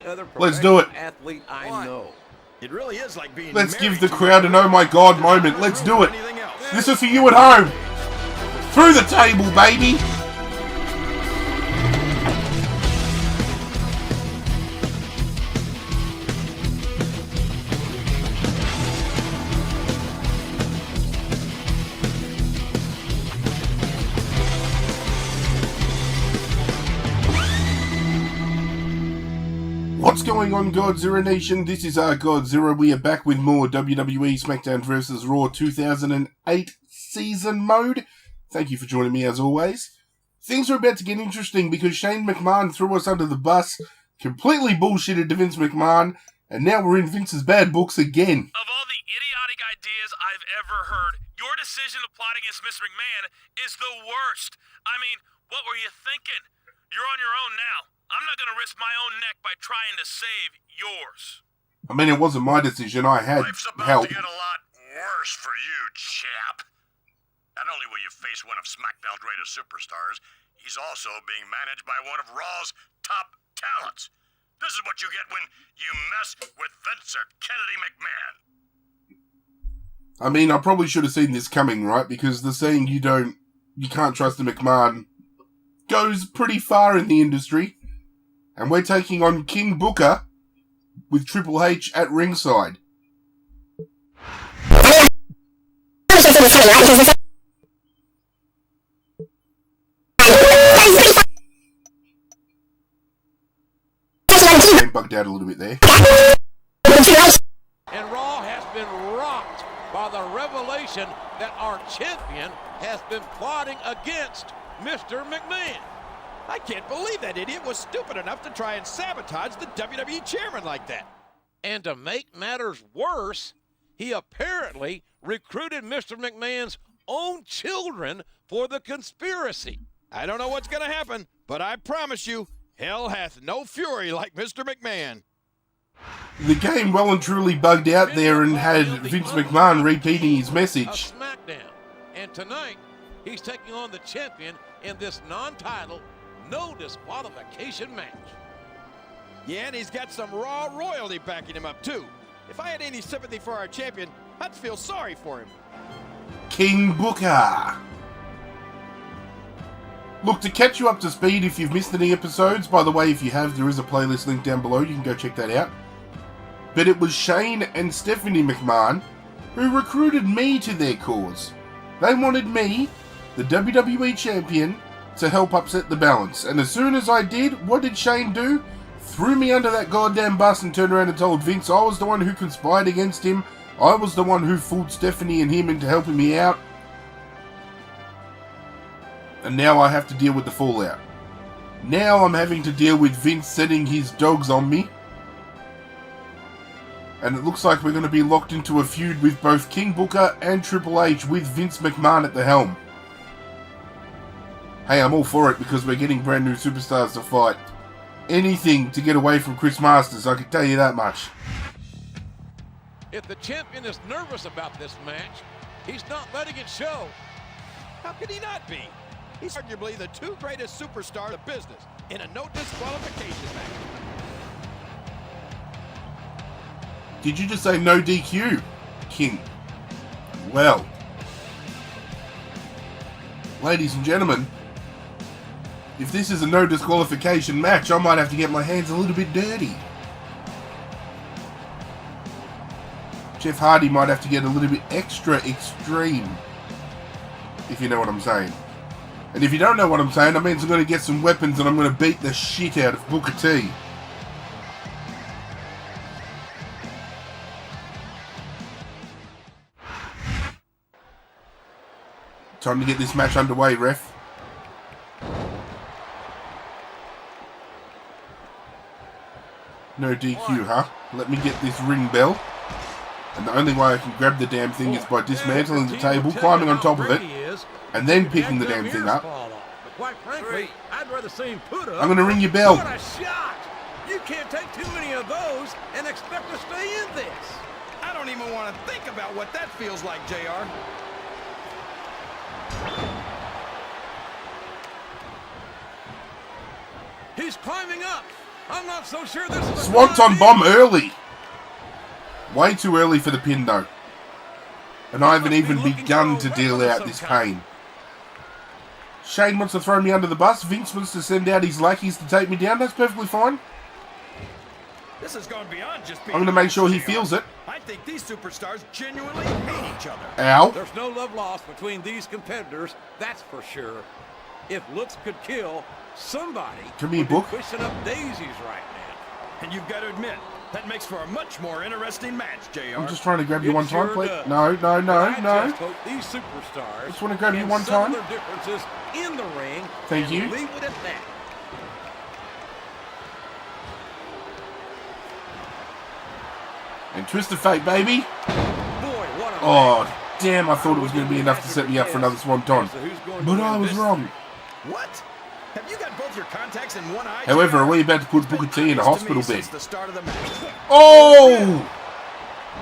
other Let's do it. athlete I know. It really is like being Let's give the crowd an oh my god moment. Let's do it. This is for you at home. Through the table, baby. What's going on, Godzilla Nation? This is our Godzilla. We are back with more WWE SmackDown vs. Raw 2008 season mode. Thank you for joining me as always. Things are about to get interesting because Shane McMahon threw us under the bus, completely bullshitted to Vince McMahon, and now we're in Vince's bad books again. Of all the idiotic ideas I've ever heard, your decision to plot against Mr. McMahon is the worst. I mean, what were you thinking? You're on your own now. I'm not going to risk my own neck by trying to save yours. I mean, it wasn't my decision. I had Life's about help. to get a lot worse for you, chap. Not only will you face one of SmackDown's greatest superstars, he's also being managed by one of Raw's top talents. This is what you get when you mess with Vincent Kennedy McMahon. I mean, I probably should have seen this coming, right? Because the saying you can't trust a McMahon goes pretty far in the industry. And we're taking on King Booker with Triple H at ringside. Bugged out a little bit there. And Raw has been rocked by the revelation that our champion has been plotting against Mr. McMahon. I can't believe that idiot was stupid enough to try and sabotage the WWE chairman like that. And to make matters worse, he apparently recruited Mr. McMahon's own children for the conspiracy. I don't know what's going to happen, but I promise you, hell hath no fury like Mr. McMahon. The game well and truly bugged out there and had Vince McMahon repeating his message. SmackDown. And tonight, he's taking on the champion in this non-title, no-disqualification match. Yeah, and he's got some Raw royalty backing him up, too. If I had any sympathy for our champion, I'd feel sorry for him. King Booker. Look, to catch you up to speed if you've missed any episodes, by the way, if you have, there is a playlist link down below, you can go check that out. But it was Shane and Stephanie McMahon who recruited me to their cause. They wanted me, the WWE champion, to help upset the balance. And as soon as I did, what did Shane do? Threw me under that goddamn bus and turned around and told Vince I was the one who conspired against him. I was the one who fooled Stephanie and him into helping me out. And now I have to deal with the fallout. Now I'm having to deal with Vince setting his dogs on me. And it looks like we're going to be locked into a feud with both King Booker and Triple H with Vince McMahon at the helm. Hey, I'm all for it because we're getting brand new superstars to fight. Anything to get away from Chris Masters, I can tell you that much. If the champion is nervous about this match, he's not letting it show. How could he not be? He's arguably the two greatest superstars of business in a no-disqualification match. Did you just say no DQ, King? Well, ladies and gentlemen, if this is a no disqualification match, I might have to get my hands a little bit dirty. Jeff Hardy might have to get a little bit extra extreme, if you know what I'm saying. And if you don't know what I'm saying, that means I'm going to get some weapons and I'm going to beat the shit out of Booker T. Time to get this match underway, ref. No DQ, huh? Let me get this ring bell. And the only way I can grab the damn thing is by dismantling the table, climbing on top of it, and then picking the damn thing up. Quite frankly, I'd rather see him put up. I'm going to ring your bell. What a shot! You can't take too many of those and expect to stay in this. I don't even want to think about what that feels like, JR. He's climbing up. I'm not so sure this is a Swanton good bomb idea. early. Way too early for the pin, though. And I haven't even begun to deal out this pain. Shane wants to throw me under the bus. Vince wants to send out his lackeys to take me down. That's perfectly fine. This has gone beyond just being I'm going to make sure he feels it. I think these superstars genuinely hate each other. Ow. There's no love lost between these competitors, that's for sure. If looks could kill, somebody Come here, would be Book. pushing up daisies right now. And you've got to admit, that makes for a much more interesting match, JR. I'm just trying to grab you It one time, sure please. does. No, no, no, I no. just hope these superstars Just want to grab you can one settle time. their differences in the ring. Thank and you. Leave it at that. And twist of fate, baby. Boy, what a Oh, match. damn, I thought it was going to be enough to set me up for another swanton. So who's going to But win I was this? wrong. What? Have you got both your contacts in one eye? However, JR? are we about to put It's been Booker T in a obvious to me hospital bed? since the start of the match. Oh!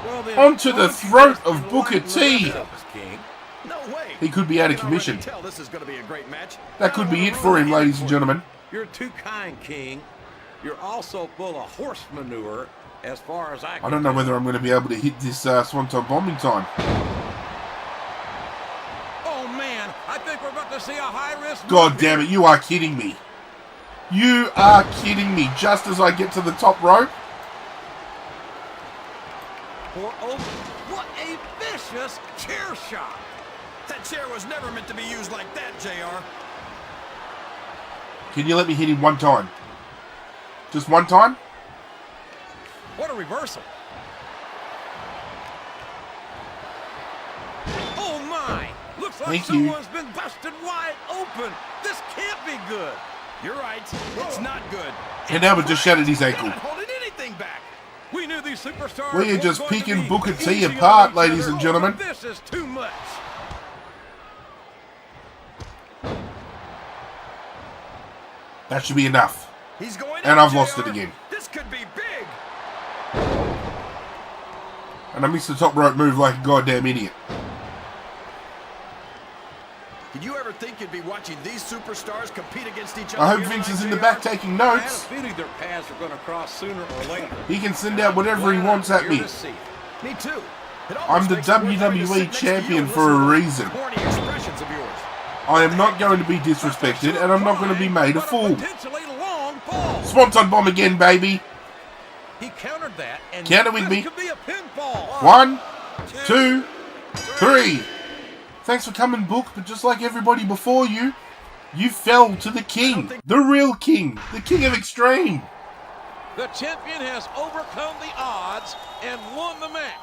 Well, then, Onto the why don't you throat just of Booker enlighten T. the rest of us, King? No way. He could be out of I can already commission. tell this is going to be a great match. That could be it for him, ladies and gentlemen. You're too kind, King. You're also full of horse manure, as far as I can I don't know tell. whether I'm going to be able to hit this swanton bomb in time. Oh, man, I think we're about to see a high-risk God move damn here. it, you are kidding me. You are kidding me. Just as I get to the top rope. For over. What a vicious chair shot. That chair was never meant to be used like that, JR. Can you let me hit him one time? Just one time? What a reversal. Oh, my. Looks like Thank you. someone's been busted wide open. This can't be good. You're right. It's not good. And now we've just shattered his ankle. Not holding anything back. We knew these superstars We are weren't just going to picking be Booker T easy on apart, each ladies other. and gentlemen. Oh, this is too much. That should be enough. He's going And out, I've lost JR. it again. This could be big. And I missed the top rope move like a goddamn idiot. Did you ever think you'd be watching these superstars compete against each other? I hope here Vince tonight, is in the JR? back taking I have a notes. feeling their paths are going to cross sooner or later. He can send out whatever he wants at me. Here to see. Me too. It I'm almost the makes it worth having to sit WWE next to you champion and for a listen to those reason. corny expressions of yours. I am not going to be disrespected, and I'm not going to be made a But fool. potentially long fall. Swanton bomb again, baby. He countered that, and Counter with this me. could be a pinfall. 1, 2, 3. Thanks for coming, Book, but just like everybody before you, you fell to the king. The real king. The king of extreme. The champion has overcome the odds and won the match.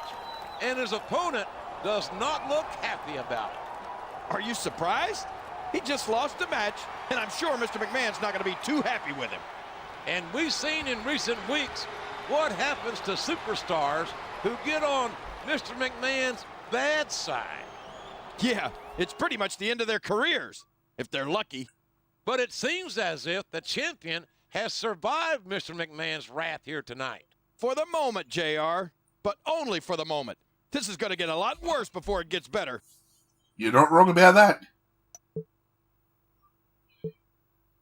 And his opponent does not look happy about it. Are you surprised? He just lost a match, and I'm sure Mr. McMahon's not going to be too happy with him. And we've seen in recent weeks what happens to superstars who get on Mr. McMahon's bad side. Yeah, it's pretty much the end of their careers, if they're lucky. But it seems as if the champion has survived Mr. McMahon's wrath here tonight. For the moment, JR, but only for the moment. This is going to get a lot worse before it gets better. You're not wrong about that.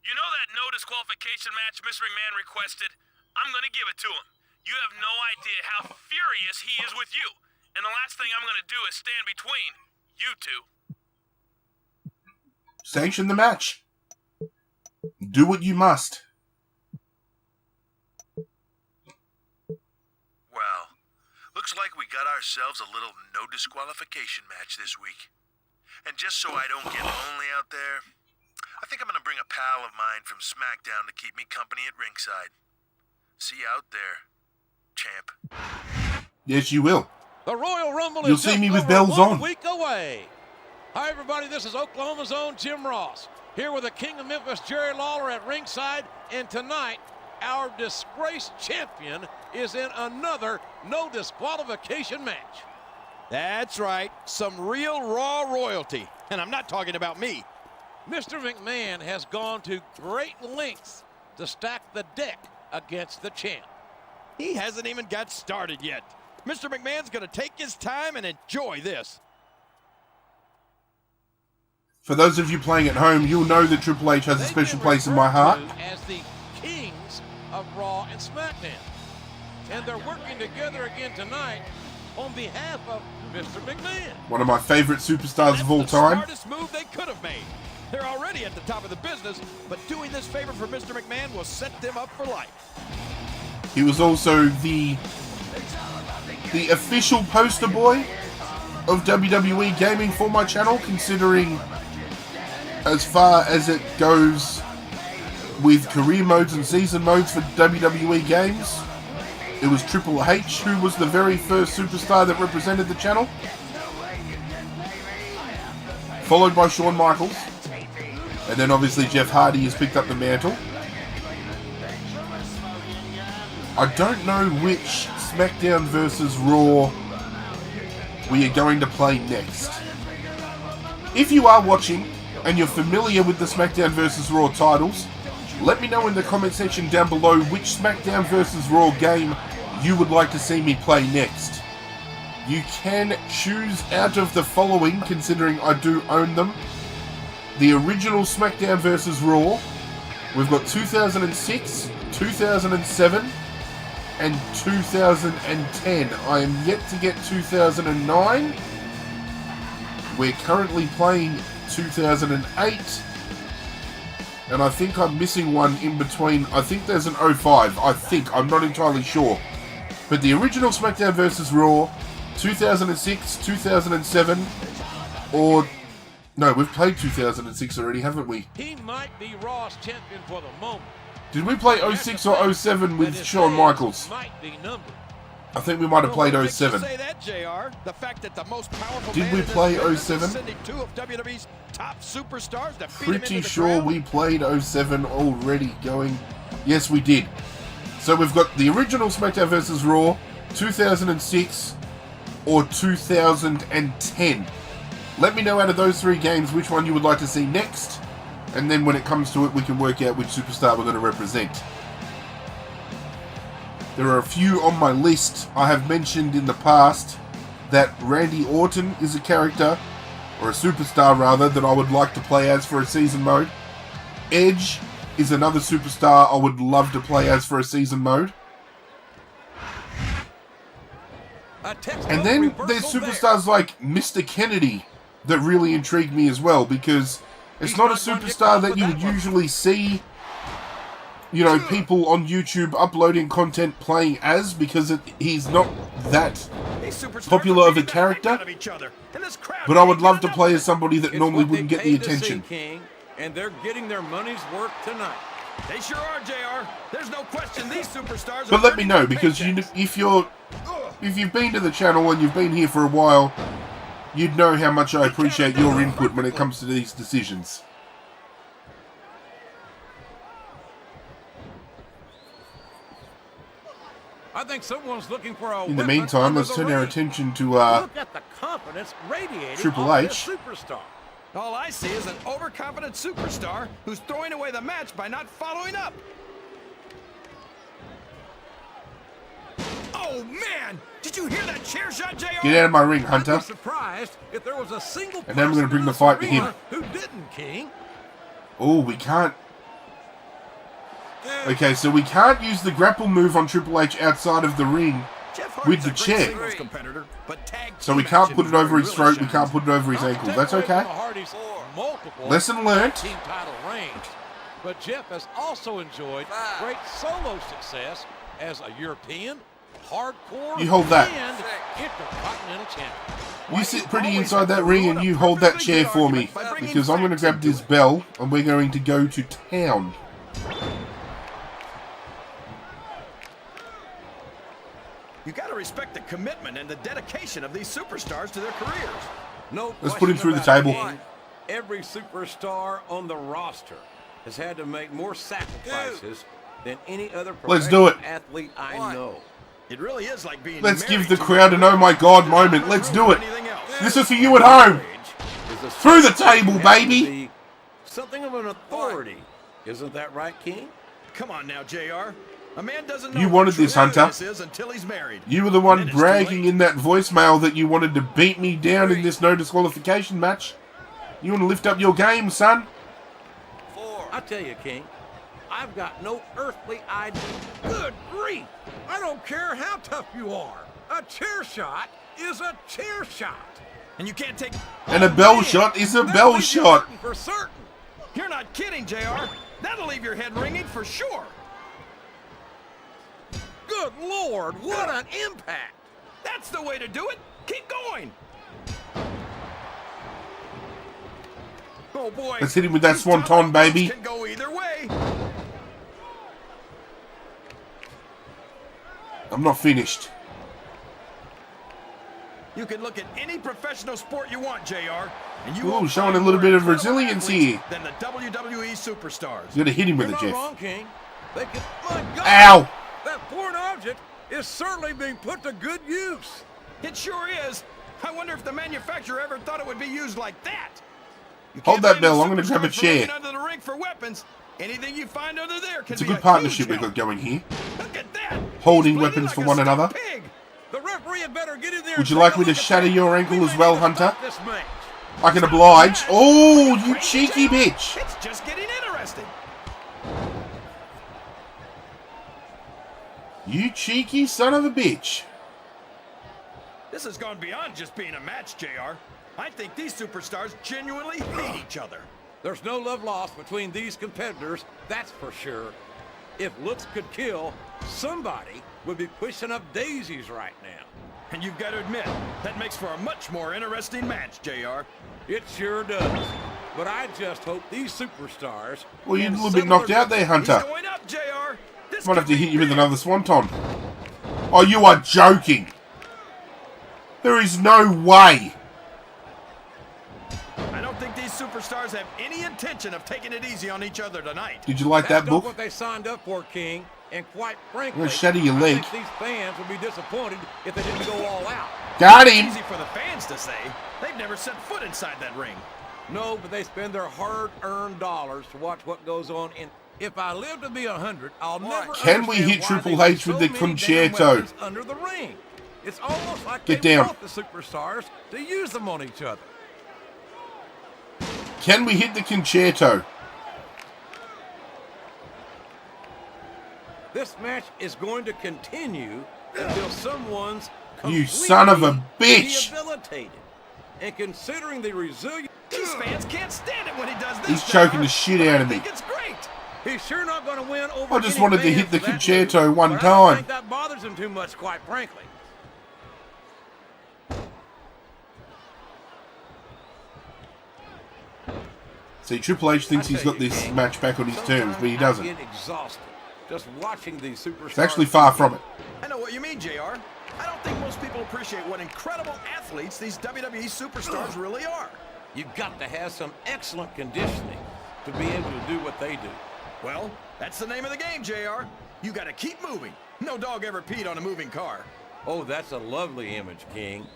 You know that no disqualification match Mr. McMahon requested? I'm going to give it to him. You have no idea how furious he is with you. And the last thing I'm going to do is stand between you two. Sanction the match. Do what you must. Well, looks like we got ourselves a little no disqualification match this week. And just so I don't get lonely out there, I think I'm going to bring a pal of mine from SmackDown to keep me company at ringside. See you out there, champ. Yes, you will. The Royal Rumble You'll is see just me with over bells 1 on. week away. Hi, everybody. This is Oklahoma's own Jim Ross, here with the King of Memphis, Jerry Lawler, at ringside. And tonight, our disgraced champion is in another no disqualification match. That's right, some real raw royalty. And I'm not talking about me. Mr. McMahon has gone to great lengths to stack the deck against the champ. He hasn't even got started yet. Mr. McMahon's going to take his time and enjoy this. For those of you playing at home, you'll know that Triple H has a They've special been place in my referred heart. to as the kings of Raw and SmackDown. And they're working together again tonight on behalf of Mr. McMahon. One of my favorite superstars of all That's the time. smartest move they could have made. They're already at the top of the business, but doing this favor for Mr. McMahon will set them up for life. He was also the official poster boy of WWE gaming for my channel, considering as far as it goes with career modes and season modes for WWE games. It was Triple H who was the very first superstar that represented the channel, followed by Shawn Michaels, and then obviously Jeff Hardy has picked up the mantle. I don't know which SmackDown versus Raw we are going to play next. If you are watching and you're familiar with the SmackDown vs. Raw titles, let me know in the comment section down below which SmackDown vs. Raw game you would like to see me play next. You can choose out of the following, considering I do own them. The original SmackDown vs. Raw. We've got 2006, 2007, and 2010. I am yet to get 2009. We're currently playing 2008. And I think I'm missing one in between. I think there's an 05. I'm not entirely sure. But the original SmackDown vs. Raw, 2006, 2007, or... No, we've played 2006 already, haven't we? He might be Raw's champion for the moment. Did we play 06 or 07 with Shawn Michaels? Might be numbered. I think we might have played 07. Say that, JR. The fact that the most powerful Did man we in this play business 07? is sending two of WWE's top superstars to beat him Pretty into the sure ground? we played 07 already going. Yes, we did. So we've got the original SmackDown vs. Raw, 2006 or 2010. Let me know out of those three games which one you would like to see next. And then when it comes to it, we can work out which superstar we're going to represent. There are a few on my list. I have mentioned in the past that Randy Orton is a character, or a superstar rather, that I would like to play as for a season mode. Edge is another superstar I would love to play as for a season mode. And then there's superstars like Mr. Kennedy that really intrigue me as well, because it's not a superstar that you would usually see, you know, people on YouTube uploading content playing as, because he's not that popular of a character. But I would love to play as somebody that normally wouldn't get the attention. And they're getting their money's worth tonight. They sure are, JR. There's no question these superstars But let me know, because if you've been to the channel and you've been here for a while, you'd know how much I appreciate your input when it comes to these decisions. I think someone's looking for a In the weapon meantime, under let's the turn our ring. attention to Look at the confidence radiating Triple off H. this superstar. All I see is an overconfident superstar who's throwing away the match by not following up. Oh, man! Did you hear that chair shot, JR? Get out of my ring, I'd Hunter. be surprised if there was a single And then we're person gonna bring in the this fight to arena him. who didn't, King. Oh, we can't. Okay, so we can't use the grapple move on Triple H outside of the ring with the chair. So we can't put it over his throat, we can't put it over his ankle. That's okay. Lesson learned. Team title reigns. But Jeff has also enjoyed great solo success as a European, hardcore, You hold that. and intercontinental champion. You sit pretty inside that ring and you hold that chair for me, because I'm going to grab this bell and we're going to go to town. You gotta respect the commitment and the dedication of these superstars to their careers. No Let's put him question through the about it, table. King. Every superstar on the roster has had to make more sacrifices than any other Let's do it. professional athlete I know. It really is like being Let's give married the to crowd an oh my god moment. Let's do it. anything else. This is for you at home. Is a Through the superstar table, who has to baby. be Something of an authority. Isn't that right, King? Come on now, JR. A man doesn't know You what wanted true this, Hunter. happiness is until he's married. You were the And one then it's too bragging late. in that voicemail that you wanted to beat me down in this no disqualification match. You want to lift up your game, son? I tell you, King, I've got no earthly idea. Good grief! I don't care how tough you are. A chair shot is a chair shot. And you can't take... And a bell shot is a bell shot. For certain. You're not kidding, JR. That'll leave your head ringing for sure. Good Lord, what an impact! That's the way to do it. Keep going. Oh boy. Let's hit him with that swanton, baby. Can go either way. I'm not finished. You can look at any professional sport you want, JR, and you Ooh, won't showing find a little more bit of incredible resilience athletes here. than the WWE superstars. You gotta hit him with You're it, not Jeff. wrong, King. They can... My God! Ow! That foreign object is certainly being put to good use. It sure is. I wonder if the manufacturer ever thought it would be used like that. You Hold can't that blame bell. the I'm gonna grab a superstars for chair. looking under the ring for weapons. Anything you find under there can It's a be good partnership huge we've got going here. help. Look at that. Holding He's bleeding weapons like for a one stuck another. pig. The referee had better get in there. Would you and like take me a to look at shatter that. your ankle We as may well, need to Hunter? stop this match. I can oblige. Oh, you cheeky bitch. It's just getting interesting. You cheeky son of a bitch. This has gone beyond just being a match, JR. I think these superstars genuinely hate each other. There's no love lost between these competitors, that's for sure. If looks could kill, somebody would be pushing up daisies right now. And you've got to admit, that makes for a much more interesting match, JR. It sure does. But I just hope these superstars... Well, you're a can little bit settle knocked out there, He's Hunter. going up, JR. This Might have could to be hit you with big. another swanton. Oh, you are joking. There is no way. I don't think these superstars have any intention of taking it easy on each other tonight. Did you like That's that not book? what they signed up for, King. And quite frankly, gonna shatter your I leg. think these fans would be disappointed if they didn't go all out. Got It's him. easy for the fans to say. They've never set foot inside that ring. No, but they spend their hard-earned dollars to watch what goes on. And if I live to be 100, I'll never Can we understand hit why Triple they H put with so the many concerto? damn weapons under the ring. It's almost like Get they down. want the superstars to use them on each other. Can we hit the concerto? This match is going to continue until someone's You son of a completely bitch. Rehabilitated. And considering the resilience... These fans can't stand it when he does this. He's choking JR. the shit out of I me. think it's great. He's sure not going to win over I just any wanted to fans hit the for that concerto move, one but I don't time. think that bothers him too much, quite frankly. See, Triple H thinks he's got this match back on his terms, but he doesn't. I get exhausted just watching these superstars. It's actually far from it. I know what you mean, JR. I don't think most people appreciate what incredible athletes these WWE superstars really are. You've got to have some excellent conditioning to be able to do what they do. Well, that's the name of the game, JR. You got to keep moving. No dog ever peed on a moving car. Oh, that's a lovely image, King.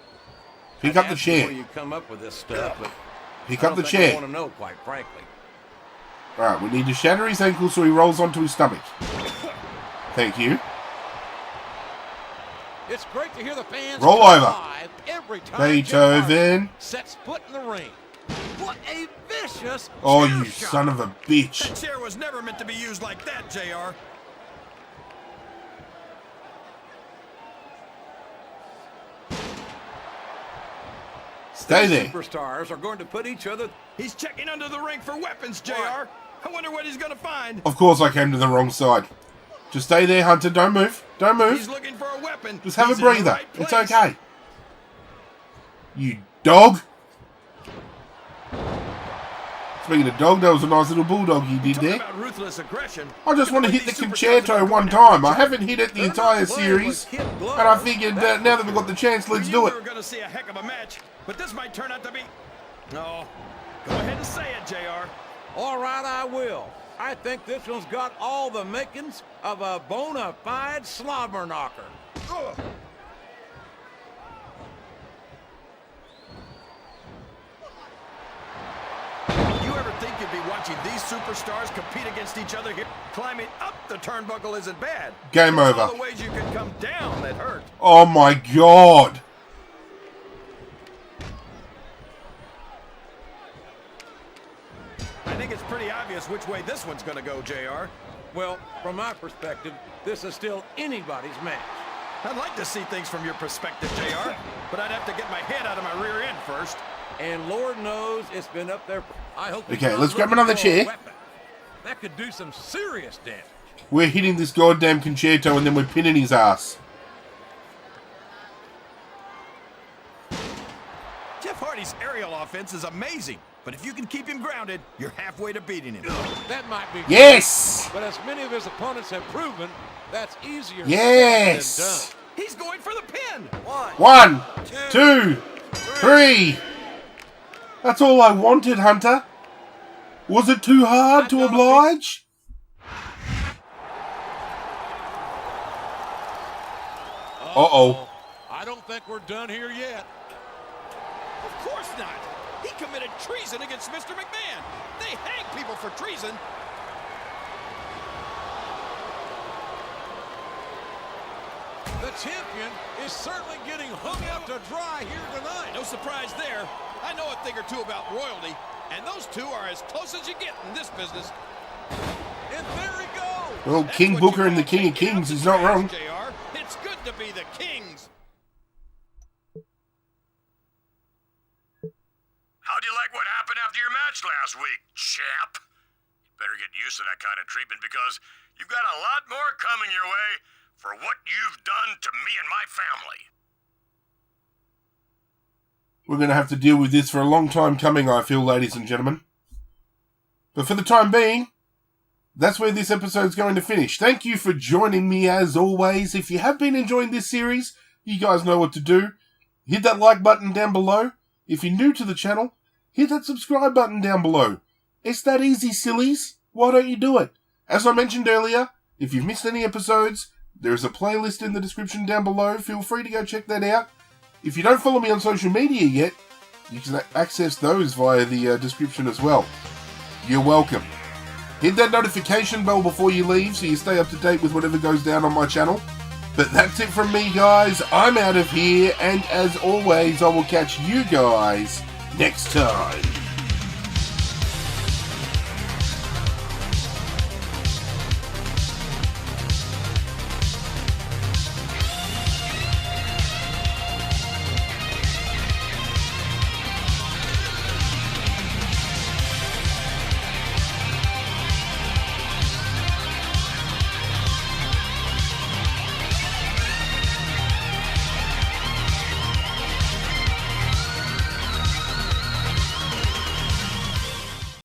Pick I'd up the ask you chair. where you come up with this stuff, but Pick I up don't the think I chair. want to know, quite frankly. Alright, we need to shatter his ankle so he rolls onto his stomach. Thank you. It's great to hear the fans Roll come over. alive every time Jeff Hardy Beethoven. sets foot in the ring. What a vicious Oh, chair you shot. son of a bitch. That chair was never meant to be used like that, JR. Stay there. Superstars are going to put each other... He's checking under the ring for weapons, JR. What? I wonder what he's going to find. Of course I came to the wrong side. Just stay there, Hunter. Don't move. Don't He's move. looking for a weapon. Just have He's a in the breather. right It's place. okay. You dog. Speaking of dog, that was a nice little bulldog you did Talking there. about ruthless aggression. I just want to hit the concerto one time. I haven't hit it the entire series. And I figured that now that we've got the chance, let's do We it. were going to see a heck of a match, but this might turn out to be... No. Go ahead and say it, JR. All right, I will. I think this one's got all the makings of a bona fide slobber knocker. Ugh. You ever think you'd be watching these superstars compete against each other here? Climbing up the turnbuckle isn't bad. Game It's over. all the ways you can come down that hurt. Oh my god. I think it's pretty obvious which way this one's going to go, JR. Well, from my perspective, this is still anybody's match. I'd like to see things from your perspective, JR, but I'd have to get my head out of my rear end first. And Lord knows it's been up there. I hope. Okay, let's grab another chair. That could do some serious damage. We're hitting this goddamn concerto and then we're pinning his ass. Jeff Hardy's aerial offense is amazing, but if you can keep him grounded, you're halfway to beating him. That might be. Yes! But as many of his opponents have proven, that's easier Yes! said than done. He's going for the pin. 1, 2, 3. That's all I wanted, Hunter. Was it too hard to oblige? Uh-oh. I don't think we're done here yet. Of course not. He committed treason against Mr. McMahon. They hang people for treason. The champion is certainly getting hung out to dry here tonight. No surprise there. I know a thing or two about royalty, and those two are as close as you get in this business. And there he goes. Well, That's King what Booker you and the call King of taking out Kings the is not trash, wrong. JR. It's good to be the Kings. How'd you like what happened after your match last week, champ? You'd better get used to that kind of treatment because you've got a lot more coming your way for what you've done to me and my family. We're going to have to deal with this for a long time coming, I feel, ladies and gentlemen. But for the time being, that's where this episode's going to finish. Thank you for joining me as always. If you have been enjoying this series, you guys know what to do. Hit that like button down below. If you're new to the channel, hit that subscribe button down below. It's that easy, sillies. Why don't you do it? As I mentioned earlier, if you've missed any episodes, there is a playlist in the description down below. Feel free to go check that out. If you don't follow me on social media yet, you can access those via the description as well. You're welcome. Hit that notification bell before you leave so you stay up to date with whatever goes down on my channel. But that's it from me, guys. I'm out of here, and as always, I will catch you guys next time.